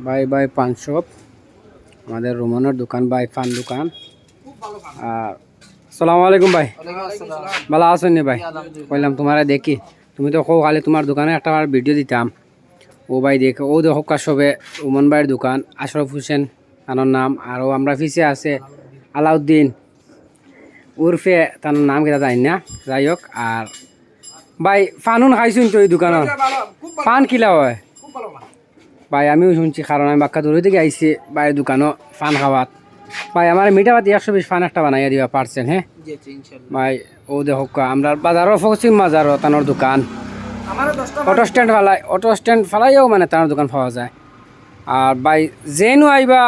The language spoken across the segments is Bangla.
বাই বাই পান শপ, আমাদের রোমানের দোকান, বাই ফান দোকান। আর আসসালামু আলাইকুম ভাই, ভালো আছেন নি ভাই? কইলাম তোমারে দেখি, তুমি তো কও খালি তোমার দোকানে একটা ভিডিও দিতাম। ও ভাই দেখো, ও দেখো সবে রোমান ভাইয়ের দোকান, আশরাফ হোসেন তার নাম। আর ও আমরা পিছিয়ে আছে আলাউদ্দিন উর্ফে, তার নাম কেটা জানি না, যাই হোক। আর ভাই ফানুন খাইছুন তো এই দোকানত, ফান কিলা হয় ভাই? আমিও শুনছি, কারণ আমি বাক্কা দূরে থেকে আইসি বাইরের দোকানও ফান খাওয়াত। ভাই আমার মিঠা পাতি 120 ফান একটা বানাইয়া দিবা পারছেন? হ্যাঁ ভাই, ও দেখো আমরা বাজারও পশ্চিম বাজারও তানোর দোকান, অটো স্ট্যান্ড ফালাইও মানে তানোর দোকান পাওয়া যায়। আর ভাই যেনু আইবা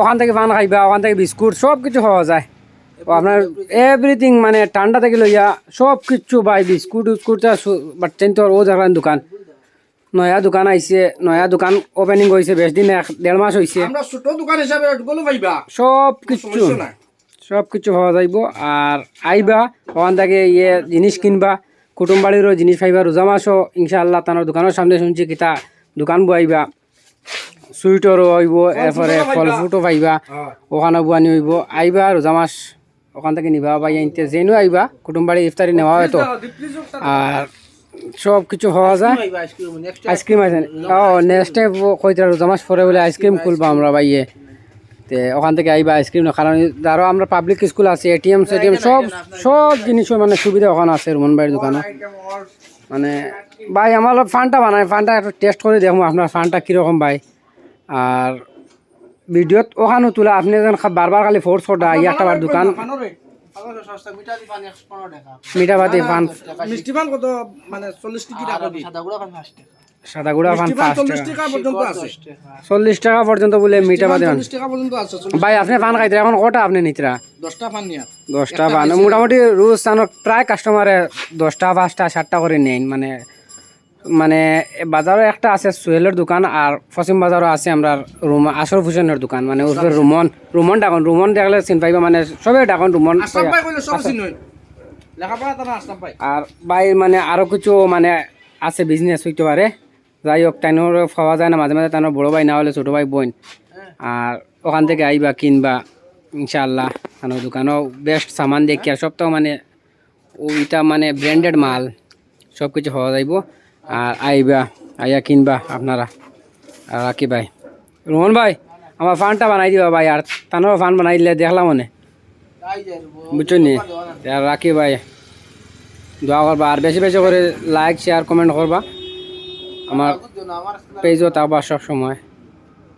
ওখান থেকে ফান খাইবা, ওখান থেকে বিস্কুট সব কিছু পাওয়া যায়। ও আপনার এভরিথিং মানে ঠান্ডা থেকে লইয়া সব কিছু ভাই, বিস্কুট উস্কুট বাট তো ও জায়গার দোকান। নয়া দোকান আইছে, নয়া দোকান ওপেনিং হয়েছে, বেশ দিন 1.5 মাস হয়েছে। সব কিছু পাওয়া যাইব। আর আইবা ওখান থেকে জিনিস কিনবা, কুটুম বাড়িরও জিনিস পাইবা। রোজা মাসও ইনশাআল্লাহ তানোর দোকানের সামনে শুনছি কিতা দোকান বইবা, সুইটরও হইব, এরপরে ফল ফ্রুটও পাইবা, ওখানে বুয়ানি হইব। আইবা রোজা মাস ওখান থেকে নিবা বা আনতে যেনও আইবা, কুটুম বাড়ি ইফতারি নেওয়া হয়তো। আর সব কিছু হওয়া যায়। আইসক্রিম আছে, নেক্সট টাইম কইতে রোজা মাস পরে বলে আইসক্রিম খুলবা আমরা ভাইয়ে, তে ওখান থেকে আইবা আইসক্রিম। কারণ আরও আমরা পাবলিক স্কুল আছে, এটিএম সেটিএম সব জিনিসও মানে সুবিধা ওখানে আছে রোমান ভাইয়ের দোকানে। মানে ভাই আমার ফানটা বানায়, ফানটা একটু টেস্ট করে দেখবো আপনার ফানটা কীরকম ভাই। আর ভিডিওত ওখানেও তোলা, আপনি যেন বারবার খালি ফোর্স ফোটা ই একটা বার দোকান মিঠা পাতি ফান, মিষ্টি পান কত মানে 40 টাকা করে, সাদা গুড়া ফান 5 টাকা পর্যন্ত আছে, 40 টাকা পর্যন্ত বলে মিঠা পাতি ফান। 40 টাকা পর্যন্ত আছে ভাই আপনি ফান খাইতে এখন কটা আপনি নিতরা? 10টা পান নিয়া, 10টা পান মোটামুটি রোজ আনো প্রায় কাস্টমারে 10টা 5টা 7টা করে নেন। মানে বাজারও একটা আছে সোহেলের দোকান, আর পশ্চিম বাজারও আছে আমরা আশরাফ হোসেনের দোকান, মানে ওর রুমন ডাকন, রুমন দেখলে চিন পাইবা, মানে সবে ডাকন রুমন। আর ভাই মানে আরো কিছু মানে আছে বিজনেস হইতে পারে, যাই হোক তাইনোর পাওয়া যায় না মাঝে মাঝে, তাইনোর বড় ভাই না হলে ছোটো ভাই বোন। আর ওখান থেকে আইবা কিনবা ইনশাআল্লাহ। তানোর দোকানও বেস্ট সামান দেখি, আর সব তো মানে ওইটা মানে ব্র্যান্ডেড মাল, সব কিছু পাওয়া যাইব। আর আইয়া কিনবা আপনারা। আর রাখি ভাই, রোহন ভাই আমার ফানটা বানাই দিবা ভাই, আর তানোর ফান বানাই দিলে দেখলাম মনে, বুঝছো নি? আর রাখি ভাই, দোয়া করবা, আর বেশি বেশি করে লাইক শেয়ার কমেন্ট করবা, আমার পেজও থাকবা সব সময়।